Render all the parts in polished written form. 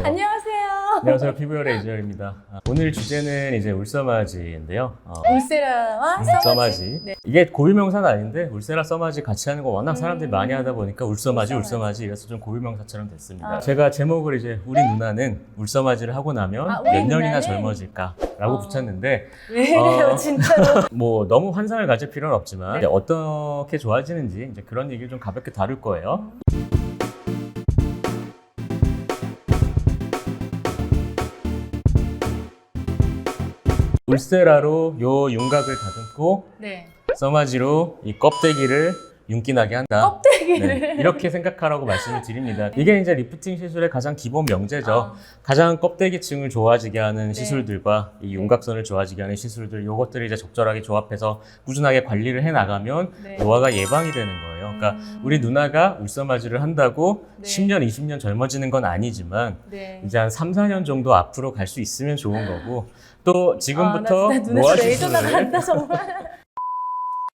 안녕하세요. 안녕하세요. 피부열의 이재열입니다. 오늘 주제는 이제 울서마지인데요. 울세라와 울서마지. 네. 이게 고유명사는 아닌데 울세라 써마지 같이 하는 거 워낙 사람들이 많이 하다 보니까 울서마지 이래서 좀 고유명사처럼 됐습니다. 제가 제목을 이제 우리 누나는 울서마지를 하고 나면 우리 몇 년이나 누나는? 젊어질까라고 붙였는데 왜 이래요, 진짜로? 뭐 너무 환상을 가질 필요는 없지만 네. 이제 어떻게 좋아지는지 이제 그런 얘기를 좀 가볍게 다룰 거예요. 울세라로 요 윤곽을 다듬고 네. 써마지로 이 껍데기를 윤기나게 한다. 껍데기를. 네, 이렇게 생각하라고 말씀을 드립니다. 이게 이제 리프팅 시술의 가장 기본 명제죠. 아. 가장 껍데기층을 좋아지게 하는 네. 시술들과 이 윤곽선을 좋아지게 하는 시술들, 요것들을 이제 적절하게 조합해서 꾸준하게 관리를 해 나가면 네. 노화가 예방이 되는 거예요. 그러니까 우리 누나가 울서마지를 한다고 네. 10년, 20년 젊어지는 건 아니지만 네. 이제 한 3, 4년 정도 앞으로 갈 수 있으면 좋은 거고 또 지금부터 나 진짜 노화 눈에서 레이저 시술을 나간다 정말.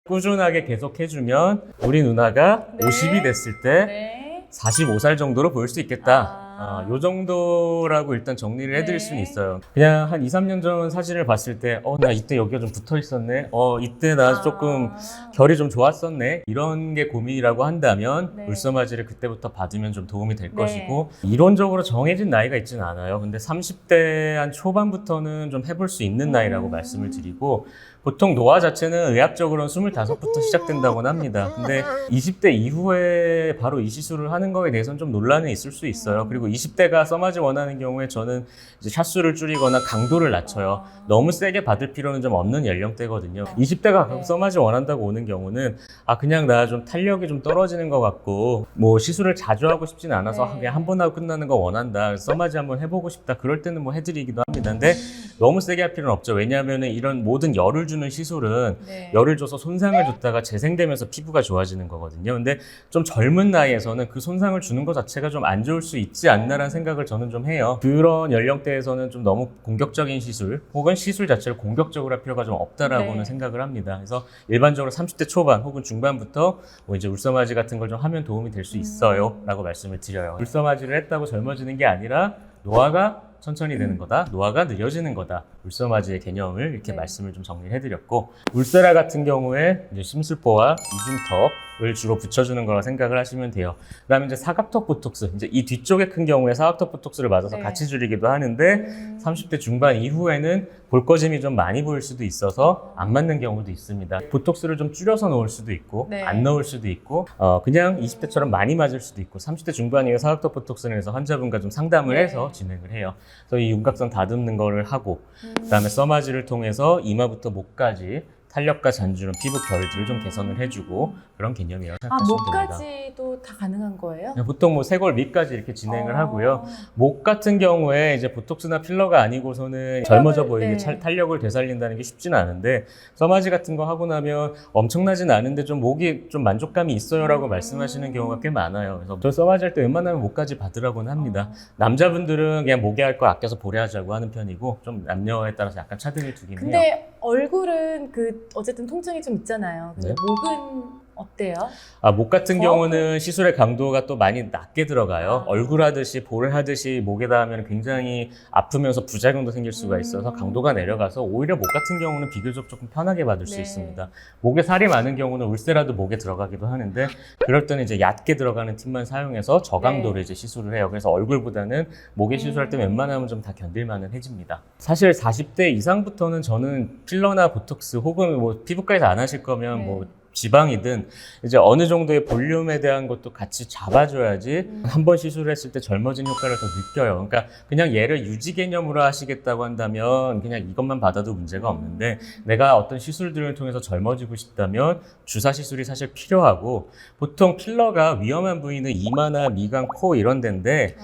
꾸준하게 계속 해주면 우리 누나가 네. 50이 됐을 때 네. 45살 정도로 보일 수 있겠다. 요 정도라고 일단 정리를 해드릴 네. 수는 있어요. 그냥 한 2, 3년 전 사진을 봤을 때, 나 이때 여기가 좀 붙어 있었네. 이때 나 조금 결이 좀 좋았었네. 이런 게 고민이라고 한다면 네. 울서마지를 그때부터 받으면 좀 도움이 될 네. 것이고 이론적으로 정해진 나이가 있지는 않아요. 근데 30대 한 초반부터는 좀 해볼 수 있는 나이라고 말씀을 드리고 보통 노화 자체는 의학적으로는 25부터 시작된다고는 합니다. 근데 20대 이후에 바로 이 시술을 하는 거에 대해서는 좀 논란이 있을 수 있어요. 그리고 20대가 써마지 원하는 경우에 저는 이제 샷수를 줄이거나 강도를 낮춰요. 너무 세게 받을 필요는 좀 없는 연령대거든요. 20대가 써마지 원한다고 오는 경우는 그냥 나 좀 탄력이 좀 떨어지는 것 같고 뭐 시술을 자주 하고 싶진 않아서 네. 그냥 한 번 하고 끝나는 거 원한다. 써마지 한번 해보고 싶다. 그럴 때는 뭐 해드리기도 합니다. 근데 너무 세게 할 필요는 없죠. 왜냐하면 이런 모든 열을 주는 시술은 네. 열을 줘서 손상을 줬다가 재생되면서 피부가 좋아지는 거거든요. 근데 좀 젊은 나이에서는 그 손상을 주는 것 자체가 좀 안 좋을 수 있지 않나라는 생각을 저는 좀 해요. 그런 연령대에서는 좀 너무 공격적인 시술 혹은 시술 자체를 공격적으로 할 필요가 좀 없다라고는 네. 생각을 합니다. 그래서 일반적으로 30대 초반 혹은 중반부터 뭐 이제 울서마지 같은 걸 좀 하면 도움이 될 수 있어요 라고 말씀을 드려요. 울서마지를 했다고 젊어지는 게 아니라 노화가 천천히 되는 거다, 노화가 느려지는 거다. 울서마지의 개념을 이렇게 네. 말씀을 좀 정리를 해드렸고 울세라 같은 경우에 이제 심술보와 이중턱을 주로 붙여주는 거라 생각을 하시면 돼요. 그다음에 이제 사각턱 보톡스, 이제 이 뒤쪽에 큰 경우에 사각턱 보톡스를 맞아서 네. 같이 줄이기도 하는데 30대 중반 이후에는 볼거짐이 좀 많이 보일 수도 있어서 안 맞는 경우도 있습니다. 보톡스를 좀 줄여서 넣을 수도 있고 네. 안 넣을 수도 있고 그냥 20대처럼 많이 맞을 수도 있고 30대 중반 이후에 사각턱 보톡스를 해서 환자분과 좀 상담을 네. 해서 진행을 해요. 그래서 이 윤곽선 다듬는 거를 하고 그다음에 써마지를 통해서 이마부터 목까지 탄력과 잔주름, 피부 결들을 좀 개선을 해주고 그런 개념이라고 생각하시면 됩니다. 목까지도 다 가능한 거예요? 보통 뭐 쇄골 밑까지 이렇게 진행을 하고요. 목 같은 경우에 이제 보톡스나 필러가 아니고서는 젊어져 보이게 네. 탄력을 되살린다는 게 쉽지는 않은데 써마지 같은 거 하고 나면 엄청나진 않은데 좀 목이 좀 만족감이 있어요라고 말씀하시는 경우가 꽤 많아요. 그래서 저 써마지 할 때 웬만하면 목까지 받으라고는 합니다. 남자분들은 그냥 목에 할 거 아껴서 볼에 하자고 하는 편이고 좀 남녀에 따라서 약간 차등을 두긴 해요. 근데 얼굴은 어쨌든 통증이 좀 있잖아요. 근데 네. 목은 어때요? 목 같은 경우는 시술의 강도가 또 많이 낮게 들어가요. 얼굴 하듯이 볼을 하듯이 목에다 하면 굉장히 아프면서 부작용도 생길 수가 있어서 강도가 내려가서 오히려 목 같은 경우는 비교적 조금 편하게 받을 수 네. 있습니다. 목에 살이 많은 경우는 울세라도 목에 들어가기도 하는데 그럴 때는 이제 얕게 들어가는 팁만 사용해서 저강도를 이제 시술을 해요. 그래서 얼굴보다는 목에 시술할 때 웬만하면 좀 다 견딜만은 해집니다. 사실 40대 이상부터는 저는 필러나 보톡스 혹은 뭐 피부과에서 안 하실 거면 뭐 지방이든 이제 어느 정도의 볼륨에 대한 것도 같이 잡아줘야지 한 번 시술을 했을 때 젊어진 효과를 더 느껴요. 그러니까 그냥 얘를 유지 개념으로 하시겠다고 한다면 그냥 이것만 받아도 문제가 없는데 내가 어떤 시술들을 통해서 젊어지고 싶다면 주사 시술이 사실 필요하고 보통 필러가 위험한 부위는 이마나 미간, 코 이런 데인데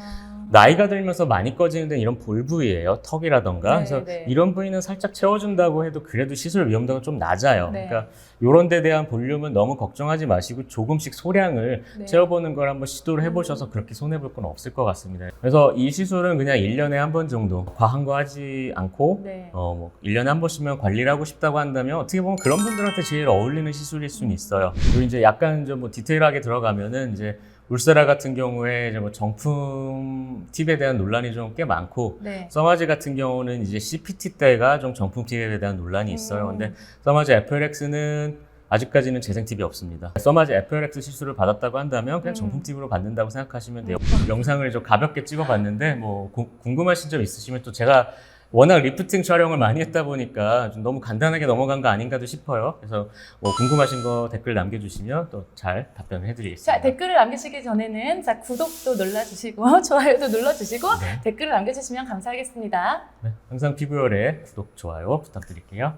나이가 들면서 많이 꺼지는 데는 이런 볼 부위예요. 턱이라던가. 네, 그래서 네. 이런 부위는 살짝 채워준다고 해도 그래도 시술 위험도가 좀 낮아요. 네. 그러니까 이런 데 대한 볼륨은 너무 걱정하지 마시고 조금씩 소량을 네. 채워보는 걸 한번 시도를 해보셔서 그렇게 손해볼 건 없을 것 같습니다. 그래서 이 시술은 그냥 1년에 한 번 정도 과한 거 하지 않고 네. 뭐 1년에 한 번씩만 관리를 하고 싶다고 한다면 어떻게 보면 그런 분들한테 제일 어울리는 시술일 수는 있어요. 그리고 이제 약간 좀 뭐 디테일하게 들어가면은 이제 울세라 같은 경우에 이제 뭐 정품 팁에 대한 논란이 좀 꽤 많고 네. 써마지 같은 경우는 이제 CPT 때가 좀 정품 팁에 대한 논란이 있어요. 근데 써마지 FLX는 아직까지는 재생 팁이 없습니다. 써마지 FLX 시술을 받았다고 한다면 그냥 정품 팁으로 받는다고 생각하시면 돼요. 영상을 좀 가볍게 찍어봤는데 뭐 궁금하신 점 있으시면 또 제가 워낙 리프팅 촬영을 많이 했다 보니까 좀 너무 간단하게 넘어간 거 아닌가도 싶어요. 그래서 뭐 궁금하신 거 댓글 남겨주시면 또 잘 답변을 해드리겠습니다. 자, 댓글을 남기시기 전에는 자, 구독도 눌러주시고 좋아요도 눌러주시고 네. 댓글을 남겨주시면 감사하겠습니다. 네, 항상 피부열에 구독, 좋아요 부탁드릴게요.